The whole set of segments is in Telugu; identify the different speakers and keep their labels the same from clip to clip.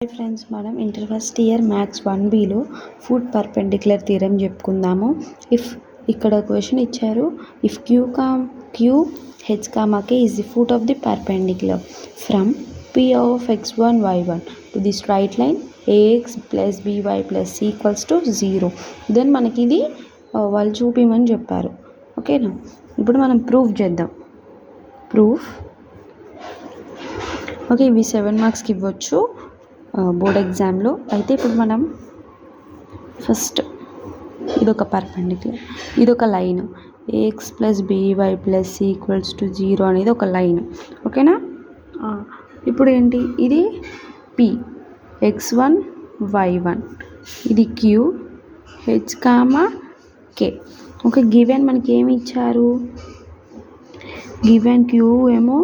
Speaker 1: హాయ్ ఫ్రెండ్స్, మనం ఇంటర్ ఫస్ట్ ఇయర్ మ్యాథ్స్ 1Bలో ఫుట్ పర్పెండిక్యులర్ థీరం చెప్పుకుందాము. ఇక్కడ క్వశ్చన్ ఇచ్చారు, if Q H comma K is the foot of the perpendicular from P of x1 y1 to the straight line ax plus by plus c equals to 0. Then మనకి ఇది వాళ్ళు చూపిమని చెప్పారు. ఓకేనా, ఇప్పుడు మనం ప్రూఫ్ చేద్దాం. ఓకే, ఇవి 7 మార్క్స్కి ఇవ్వచ్చు బోర్డ్ ఎగ్జామ్లో. అయితే ఇప్పుడు మనం ఫస్ట్ ఇదొక పర్పెండిక్యులర్, ఇదొక line a x plus b y plus c equals to 0 అనేది ఒక లైన్. ఓకేనా, ఇప్పుడు ఏంటి, ఇది పి x1 y1, ఇది క్యూ హెచ్ కామా కే. ఓకే, గివెన్ మనకి ఏమి ఇచ్చారు, గివెన్ క్యూ ఏమో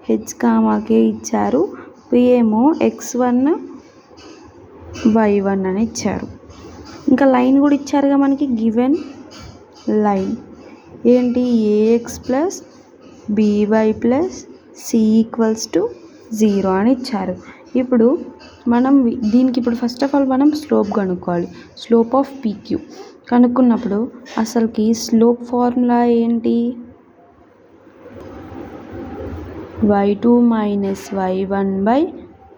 Speaker 1: హెచ్ కామా కే ఇచ్చారు, పి ఏమో x1 y1 అని ఇచ్చారు. ఇంకా లైన్ కూడా ఇచ్చారుగా మనకి, గివెన్ లైన్ ఏంటి a x plus b y plus c equals to 0 అని ఇచ్చారు. ఇప్పుడు మనం దీనికి ఇప్పుడు ఫస్ట్ ఆఫ్ ఆల్ మనం స్లోప్ కనుక్కోవాలి. స్లోప్ ఆఫ్ పీక్యూ కనుక్కున్నప్పుడు అసలుకి స్లోప్ ఫార్ములా ఏంటి, y2 minus y1 by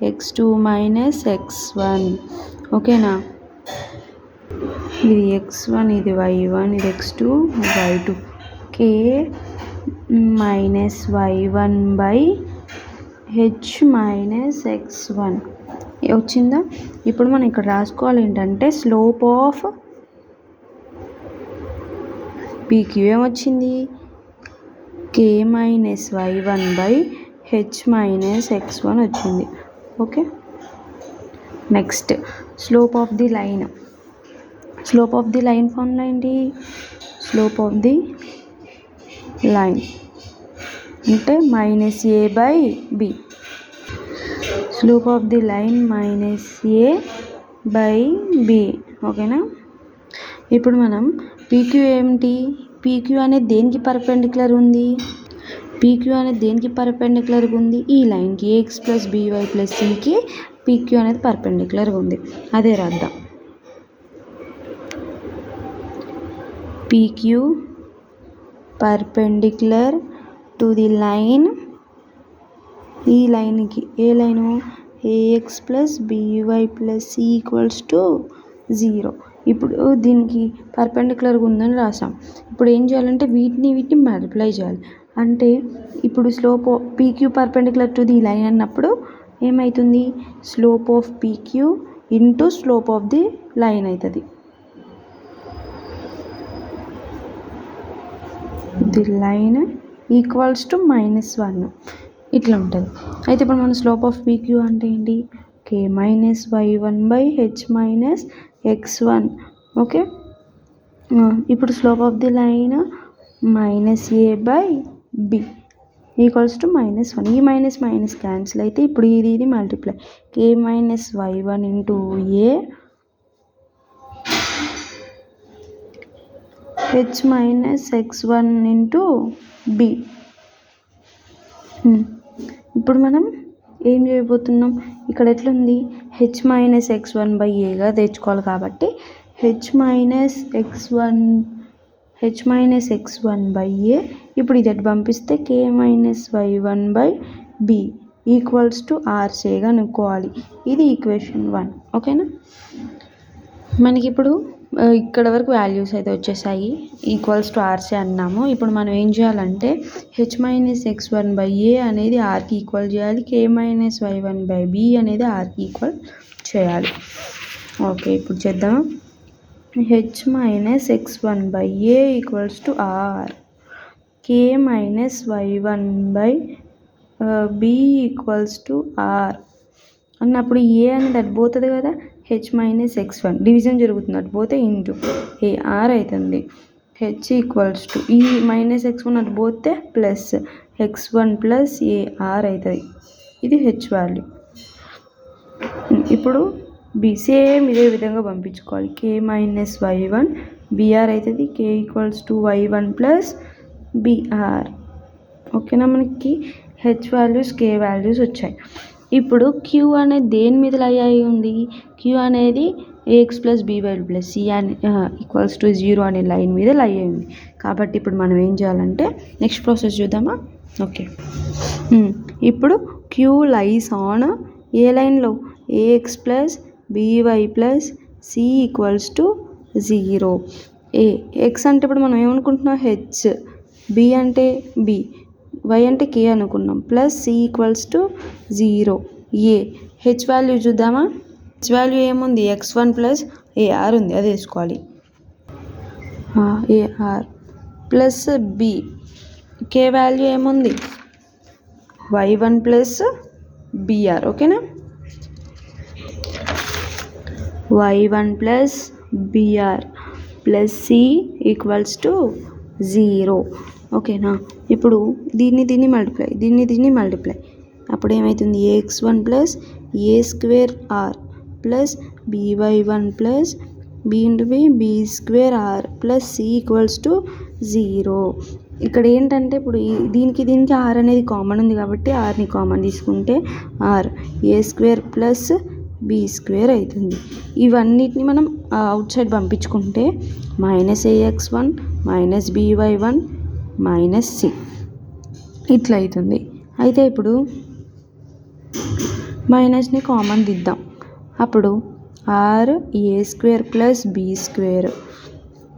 Speaker 1: x2 minus x1. ఓకేనా, ఇది x1, ఇది y1, ఇది x2, y2. k minus y1 by h minus x1 వచ్చిందా. ఇప్పుడు మనం ఇక్కడ రాసుకోవాలి ఏంటంటే స్లోప్ ఆఫ్ పీక్యూ ఏమొచ్చింది, k minus y1 by h minus x1 వచ్చింది. Okay, next slope of the line. Slope of the line formula ఏంటి, స్లోప్ ఆఫ్ ది లైన్ అంటే minus a by b. Slope of the line minus a by b. ఓకేనా, ఇప్పుడు మనం పీక్యూ ఏమిటి, పీక్యూ అనేది దేనికి పర్పెండిక్యులర్ ఉంది, పీక్యూ అనేది దేనికి పర్పెండిక్యులర్గా ఉంది, ఈ లైన్కి ఏఎక్స్ ప్లస్ బీవై ప్లస్ సికి పీక్యూ అనేది పర్పెండిక్యులర్గా ఉంది. అదే రాద్దాం, P Q perpendicular to the line, ఈ లైన్కి ఏ line a x plus b y plus c equals to 0. ఇప్పుడు దీనికి పర్పెండిక్యులర్గా ఉందని రాసాం. ఇప్పుడు ఏం చేయాలంటే వీటిని మల్టిప్లై చేయాలి. అంటే ఇప్పుడు slope PQ perpendicular to the line అన్నప్పుడు ఏమవుతుంది, slope of PQ into slope of the line అవుతుంది. ది లైన్ ఈక్వల్స్ టు -1 ఇట్లా ఉంటుంది. అయితే ఇప్పుడు మన స్లోప్ ఆఫ్ పీక్యూ అంటే ఏంటి, k minus y1 by h minus x1. Okay, ఇప్పుడు slope of the line minus a by b equals to -1. ఈ మైనస్ మైనస్ క్యాన్సిల్ అయితే ఇప్పుడు ఇది multiply, k minus y1 into a h minus x1 into b. ఇప్పుడు మనం ఏం చేయబోతున్నాం, ఇక్కడ ఎట్లుంది h మైనస్ x1 బై ఏగా తెచ్చుకోవాలి కాబట్టి h మైనస్ x1 బై ఏ. ఇప్పుడు ఇది పంపిస్తే k minus y1 by b equals to ఆర్సేగా అనుకోవాలి. ఇది ఈక్వేషన్ 1. ఓకేనా, మనకి ఇప్పుడు ఇక్కడ వరకు వాల్యూస్ అయితే వచ్చేసాయి, ఈక్వల్స్ టు ఆర్సే అన్నాము. ఇప్పుడు మనం ఏం చేయాలంటే h minus x1 by a అనేది ఆర్కి ఈక్వల్ చేయాలి, k minus y1 by b అనేది ఆర్కి ఈక్వల్ చేయాలి. ఓకే, ఇప్పుడు చేద్దాం. h minus x1 by a equals to r, k minus y1 by b equals to r అన్నప్పుడు ఏ అనేది అటు పోతుంది కదా, h మైనస్ x1 డివిజన్ జరుగుతుంది, అటు పోతే ఇంటూ ఏ ఆర్ అవుతుంది. h ఈక్వల్స్ టు ఈ మైనస్ x1 అటు పోతే plus x1 plus A are అవుతుంది. ఇది h వాల్యూ. ఇప్పుడు బి సేమ్ ఇదే విధంగా పంపించుకోవాలి, k మైనస్ y1 బిఆర్ అవుతుంది, k equals to y1 plus b r. ఓకేనా, మనకి h వాల్యూస్ k వాల్యూస్ వచ్చాయి. ఇప్పుడు క్యూ అనేది దేని మీద లై అయి ఉంది? క్యూ అనేది a x plus b y plus c అని ఈక్వల్స్ టు 0 అనే లైన్ మీద లై అయి ఉంది. కాబట్టి ఇప్పుడు మనం ఏం చేయాలంటే నెక్స్ట్ ప్రాసెస్ చూద్దామా? ఓకే, ఇప్పుడు క్యూ లైస్ ఆన్ ఏ లైన్లో? A x plus b y plus c equals to 0. X అంటే ఇప్పుడు మనం ఏమనుకుంటున్నాం? హెచ్, బి అంటే బి, వై అంటే కే అనుకున్నాం, plus c equals to 0. H value చూద్దామా? హెచ్ వాల్యూ ఏముంది? x1 ప్లస్ ఏఆర్ ఉంది, అది వేసుకోవాలి. A r plus b, k value ఏముంది? y1 plus b r. ఓకేనా? y1 plus b r plus c equals to 0. ఓకేనా? ఇప్పుడు దీన్ని మల్టిప్లై, అప్పుడు ఏమవుతుంది? A x one plus a square r plus b y one plus b into b square r plus c equals to 0. ఇక్కడ ఏంటంటే ఇప్పుడు దీనికి ఆర్ అనేది కామన్ ఉంది కాబట్టి ఆర్ని కామన్ తీసుకుంటే r a square plus b square అవుతుంది. ఇవన్నిటిని మనం అవుట్ సైడ్ పంపించుకుంటే minus a x one minus b y one minus c ఇట్లా అవుతుంది. అయితే ఇప్పుడు మైనస్ని కామన్ దిద్దాం. అప్పుడు r a square plus b square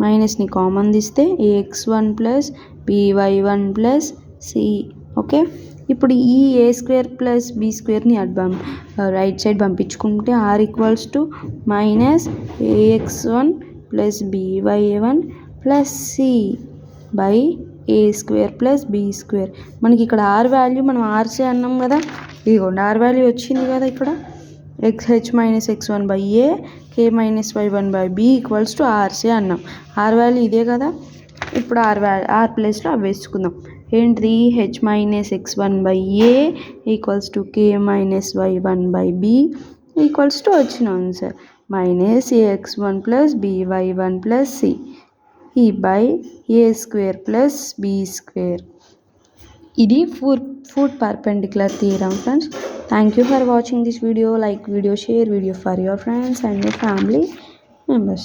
Speaker 1: మైనస్ని కామన్ తీస్తే a x one plus b y one plus c. Okay, ఇప్పుడు ఈ ఏ స్క్వేర్ ప్లస్ బి స్క్వేర్ని రైట్ సైడ్ పంపించుకుంటే r equals to minus a x one plus b y one plus c by a square plus b square. మనకి ఇక్కడ ఆర్ వాల్యూ మనం ఆర్సే అన్నాం కదా, ఇదిగోండి ఆర్ వాల్యూ వచ్చింది కదా ఇక్కడ. H minus x1 by a k minus y1 by b equals to ఆర్సే అన్నాం. ఆర్ వాల్యూ ఇదే కదా. ఇప్పుడు ఆర్ ప్లేస్లో అవి వేసుకుందాం. ఏంటిది? H minus x1 by a equals to k minus y1 by b equals to వచ్చిన answer minus a x one plus b y one plus c ఈ by a square plus b square. ఇది foot perpendicular theorem friends. Thank you for watching this video. Like video, share video for your friends and your family members.